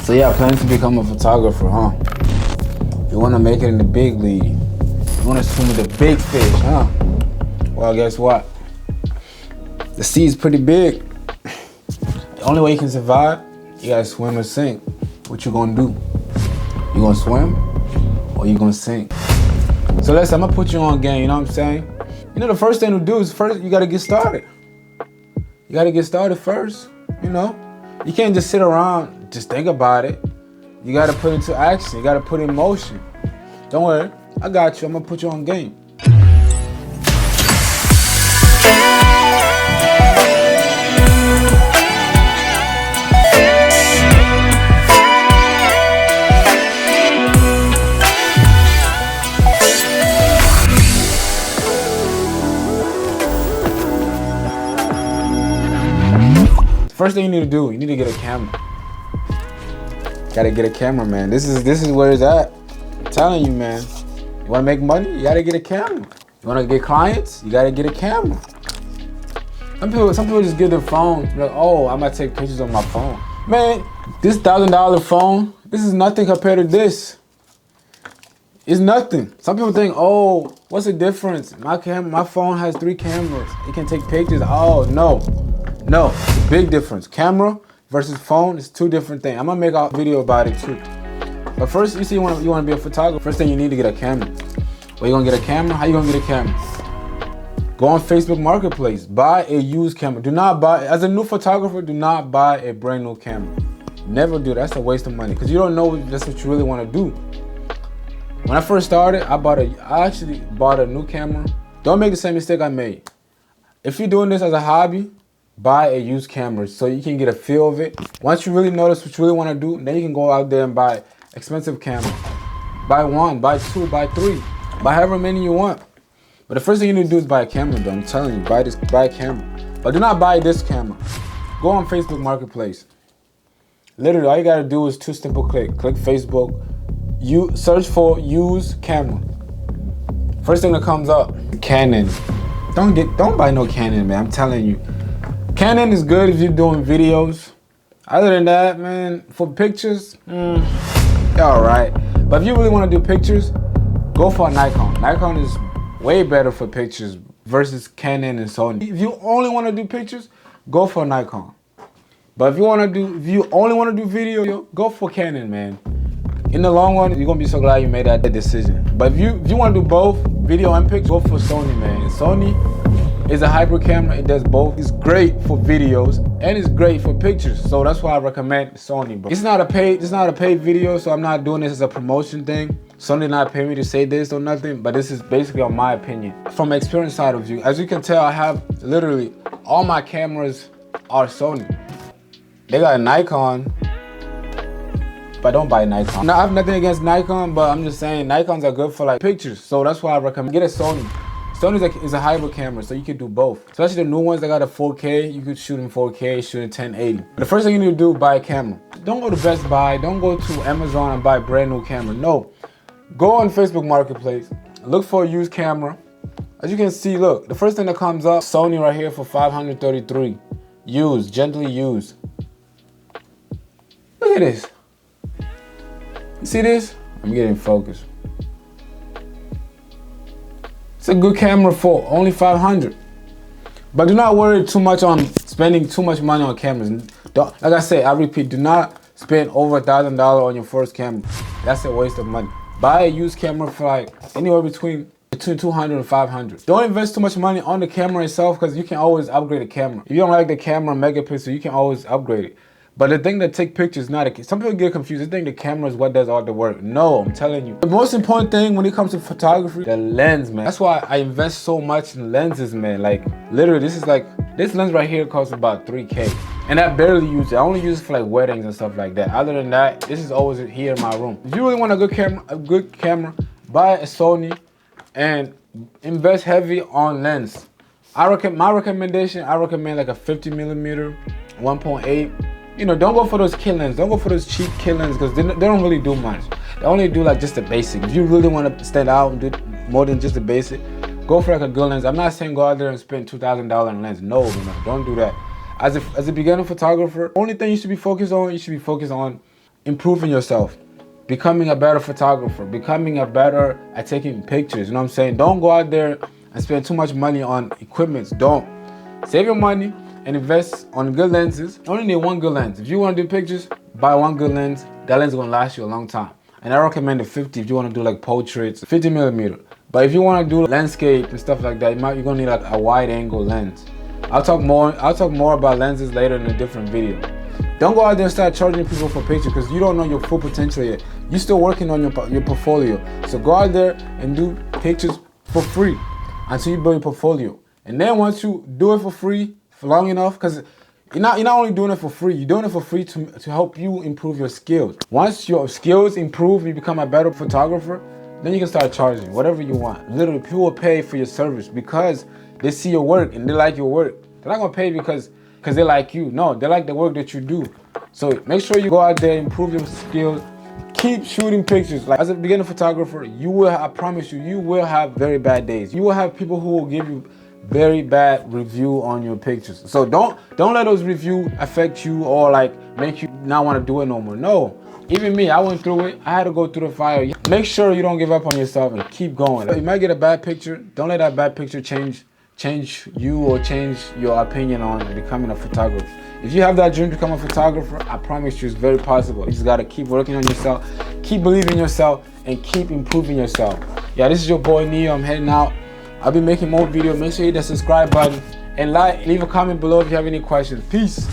So yeah, planning to become a photographer, huh? You wanna make it in the big league. You wanna swim with the big fish, huh? Well, guess what? The sea is pretty big. The only way you can survive, you gotta swim or sink. What you gonna do? You gonna swim or you gonna sink? So listen, I'm gonna put you on game, you know what I'm saying? You know, the first thing to do is first, you gotta get started. You gotta get started first, you know? You can't just sit around, just think about it. You gotta put into action, you gotta put in motion. Don't worry, I got you, I'm gonna put you on game. First thing you need to do, you need to get a camera. Gotta get a camera, man. This is where it's at. I'm telling you, man. You wanna make money? You gotta get a camera. You wanna get clients? You gotta get a camera. Some people just get their phone. Like, oh, I'm gonna take pictures on my phone. Man, this $1,000 phone, this is nothing compared to this. It's nothing. Some people think, oh, what's the difference? My phone has 3 cameras. It can take pictures. Oh, no. No, it's a big difference. Camera versus phone is 2 different things. I'm gonna make a video about it too. But first, you see, you wanna be a photographer. First thing you need to get a camera. Where you gonna get a camera? How you gonna get a camera? Go on Facebook Marketplace. Buy a used camera. Do not buy, as a new photographer, do not buy a brand new camera. Never do that. That's a waste of money because you don't know if that's what you really wanna do. When I first started, I actually bought a new camera. Don't make the same mistake I made. If you're doing this as a hobby, buy a used camera so you can get a feel of it. Once you really notice what you really want to do, then you can go out there and buy expensive camera. Buy 1, buy 2, buy 3, buy however many you want. But the first thing you need to do is buy a camera, though. I'm telling you, buy a camera. But do not buy this camera. Go on Facebook Marketplace. Literally, all you gotta do is 2 simple clicks. Click Facebook. You search for used camera. First thing that comes up, Canon. Don't buy no Canon, man. I'm telling you. Canon is good if you're doing videos. Other than that, man, for pictures, you're all right. But if you really want to do pictures, go for a Nikon. Nikon is way better for pictures versus Canon and Sony. If you only want to do pictures, go for a Nikon. But if you only want to do video, go for Canon, man. In the long run, you're gonna be so glad you made that decision. But if you want to do both video and pictures, go for Sony, man. And Sony is a hybrid camera. It does both. It's great for videos and it's great for pictures. So that's why I recommend Sony, bro. It's not a paid video, so I'm not doing this as a promotion thing. Sony did not pay me to say this or nothing, but this is basically on my opinion. From the experience side of view, as you can tell, I have literally all my cameras are Sony. They got a Nikon, but don't buy Nikon. Now, I have nothing against Nikon, but I'm just saying Nikons are good for like pictures. So that's why I recommend get a Sony. Sony is a hybrid camera, so you can do both. Especially the new ones that got a 4K, you could shoot in 4K, shoot in 1080. But the first thing you need to do, buy a camera. Don't go to Best Buy, don't go to Amazon and buy a brand new camera. No, go on Facebook Marketplace, look for a used camera. As you can see, look, the first thing that comes up, Sony right here for $533. Used, gently used. Look at this. You see this? I'm getting focused. It's a good camera for only $500. But do not worry too much on spending too much money on cameras. Like I said, I repeat, do not spend over $1,000 on your first camera. That's a waste of money. Buy a used camera for like anywhere between $200 and $500. Don't invest too much money on the camera itself because you can always upgrade the camera. If you don't like the camera megapixel, you can always upgrade it. But the thing that take pictures is not some people get confused. They think the camera is what does all the work. No, I'm telling you. The most important thing when it comes to photography, the lens, man. That's why I invest so much in lenses, man. Like literally, this lens right here costs about $3K. And I barely use it. I only use it for like weddings and stuff like that. Other than that, this is always here in my room. If you really want a good camera, buy a Sony and invest heavy on lens. My recommendation, I recommend like a 50mm, 1.8. You know, don't go for those kill lenses. Don't go for those cheap kill lenses because they don't really do much. They only do like just the basic. If you really want to stand out and do more than just the basic, go for like a good lens. I'm not saying go out there and spend $2,000 on lens. No, don't do that. As a beginner photographer, only thing you should be focused on, improving yourself, becoming a better photographer, becoming a better at taking pictures. You know what I'm saying? Don't go out there and spend too much money on equipment. Don't. Save your money and invest on good lenses. You only need one good lens. If you want to do pictures, buy one good lens. That lens is going to last you a long time. And I recommend the 50 if you want to do like portraits, 50mm. But if you want to do landscape and stuff like that, you're going to need like a wide angle lens. I'll talk more about lenses later in a different video. Don't go out there and start charging people for pictures because you don't know your full potential yet. You're still working on your portfolio. So go out there and do pictures for free until you build your portfolio. And then once you do it for free for long enough, because you're not only doing it for free, you're doing it for free to help you improve your skills. Once your skills improve, you become a better photographer, then you can start charging whatever you want. Literally, people will pay for your service because they see your work and they like your work. They're not gonna pay because they like you. No, they like the work that you do. So make sure you go out there, improve your skills, keep shooting pictures. Like as a beginner photographer, I promise you, you will have very bad days. You will have people who will give you very bad review on your pictures. So don't let those reviews affect you or like make you not want to do it no more. No, even me, I went through it. I had to go through the fire. Make sure you don't give up on yourself and keep going. You might get a bad picture. Don't let that bad picture change you or change your opinion on becoming a photographer. If you have that dream to become a photographer, I promise you it's very possible. You just gotta keep working on yourself, keep believing in yourself, and keep improving yourself. Yeah, this is your boy Neo. I'm heading out. I'll be making more videos. Make sure you hit the subscribe button and leave a comment below if you have any questions. Peace.